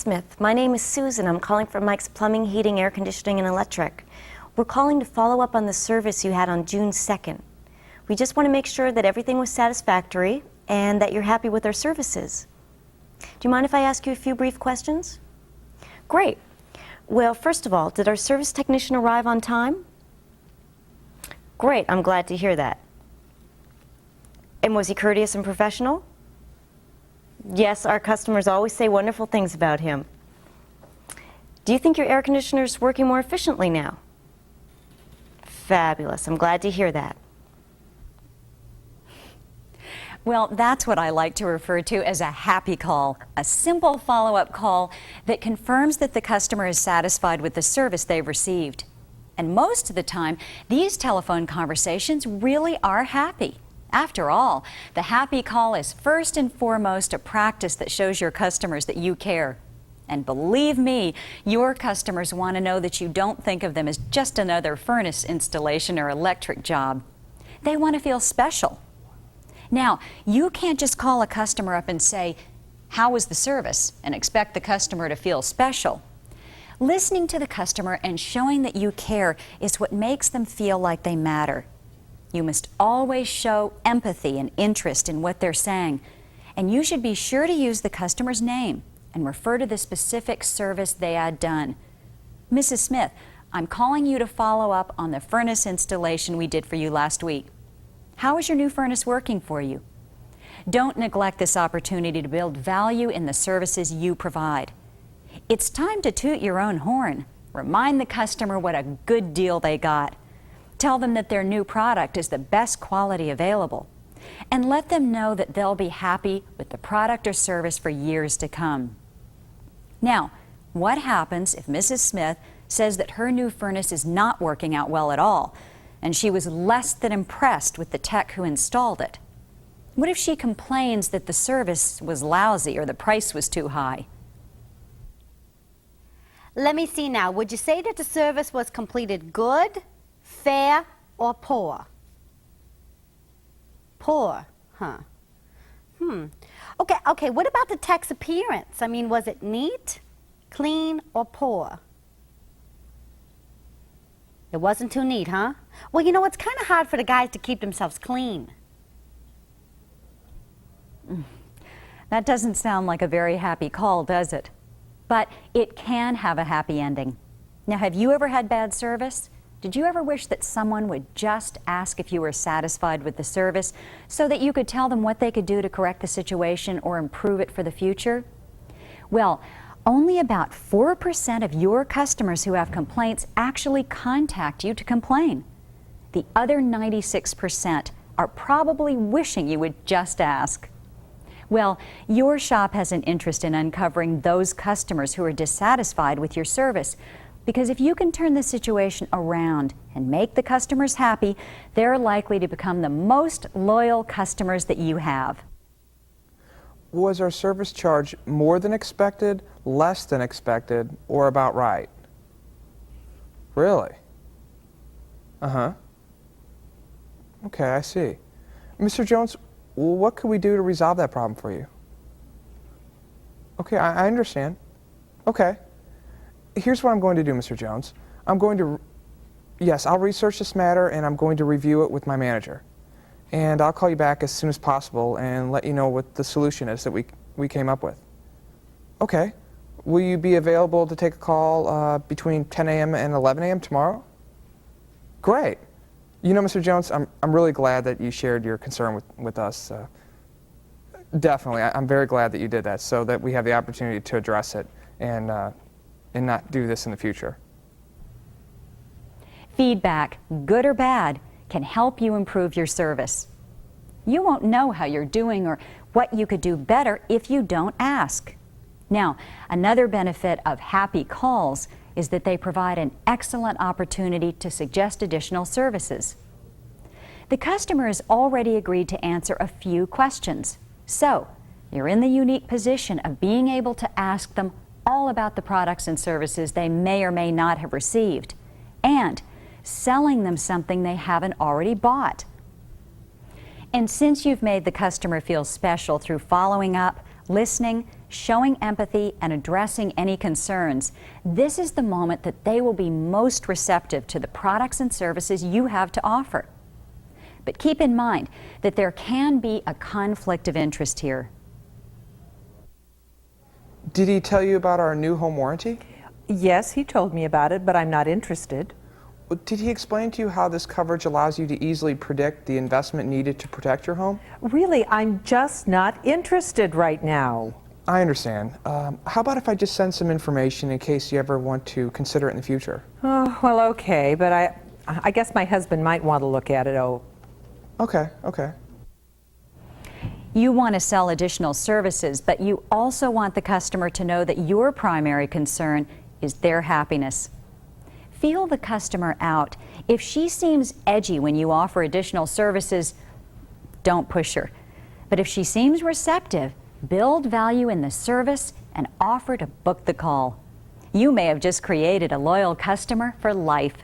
Smith. My name is Susan. I'm calling from Mike's Plumbing, Heating, Air Conditioning, and Electric. We're calling to follow up on the service you had on June 2nd. We just want to make sure that everything was satisfactory and that you're happy with our services. Do you mind if I ask you a few brief questions? Great. Well, first of all, did our service technician arrive on time? Great, I'm glad to hear that. And was he courteous and professional? Yes, our customers always say wonderful things about him. Do you think your air conditioner is working more efficiently now? Fabulous, I'm glad to hear that. Well, that's what I like to refer to as a happy call, a simple follow-up call that confirms that the customer is satisfied with the service they've received. And most of the time, these telephone conversations really are happy. After all, the happy call is first and foremost a practice that shows your customers that you care. And believe me, your customers want to know that you don't think of them as just another furnace installation or electric job. They want to feel special. Now, you can't just call a customer up and say, "How was the service?" and expect the customer to feel special. Listening to the customer and showing that you care is what makes them feel like they matter. You must always show empathy and interest in what they're saying, and you should be sure to use the customer's name and refer to the specific service they had done. Mrs. Smith, I'm calling you to follow up on the furnace installation we did for you last week. How is your new furnace working for you? Don't neglect this opportunity to build value in the services you provide. It's time to toot your own horn. Remind the customer what a good deal they got. Tell them that their new product is the best quality available. And let them know that they'll be happy with the product or service for years to come. Now, what happens if Mrs. Smith says that her new furnace is not working out well at all, and she was less than impressed with the tech who installed it? What if she complains that the service was lousy or the price was too high? Let me see now. Would you say that the service was completed good, fair, or poor? Poor, huh? Okay, what about the tech's appearance? I mean, was it neat, clean, or poor? It wasn't too neat, huh? Well, you know, it's kind of hard for the guys to keep themselves clean. That doesn't sound like a very happy call, does it? But it can have a happy ending. Now, have you ever had bad service? Did you ever wish that someone would just ask if you were satisfied with the service so that you could tell them what they could do to correct the situation or improve it for the future? Well, only about 4% of your customers who have complaints actually contact you to complain. The other 96% are probably wishing you would just ask. Well, your shop has an interest in uncovering those customers who are dissatisfied with your service, because if you can turn the situation around and make the customers happy, they're likely to become the most loyal customers that you have. Was our service charge more than expected, less than expected, or about right? Really? Uh-huh. Okay, I see. Mr. Jones, what could we do to resolve that problem for you? Okay, I understand. Okay. Here's what I'm going to do, Mr. Jones. I'll research this matter and I'm going to review it with my manager. And I'll call you back as soon as possible and let you know what the solution is that we came up with. Okay. Will you be available to take a call between 10 a.m. and 11 a.m. tomorrow? Great. You know, Mr. Jones, I'm really glad that you shared your concern with us. Definitely, I'm very glad that you did that so that we have the opportunity to address it and not do this in the future. Feedback, good or bad, can help you improve your service. You won't know how you're doing or what you could do better if you don't ask. Now, another benefit of happy calls is that they provide an excellent opportunity to suggest additional services. The customer has already agreed to answer a few questions, so you're in the unique position of being able to ask them all about the products and services they may or may not have received, and selling them something they haven't already bought. And since you've made the customer feel special through following up, listening, showing empathy and addressing any concerns, this is the moment that they will be most receptive to the products and services you have to offer. But keep in mind that there can be a conflict of interest here. Did he tell you about our new home warranty? Yes, he told me about it, but I'm not interested. Did he explain to you how this coverage allows you to easily predict the investment needed to protect your home? Really, I'm just not interested right now. I understand. How about if I just send some information in case you ever want to consider it in the future? Oh, well, okay, but I guess my husband might want to look at it. Oh. Okay. You want to sell additional services, but you also want the customer to know that your primary concern is their happiness. Feel the customer out. If she seems edgy when you offer additional services, don't push her. But if she seems receptive, build value in the service and offer to book the call. You may have just created a loyal customer for life.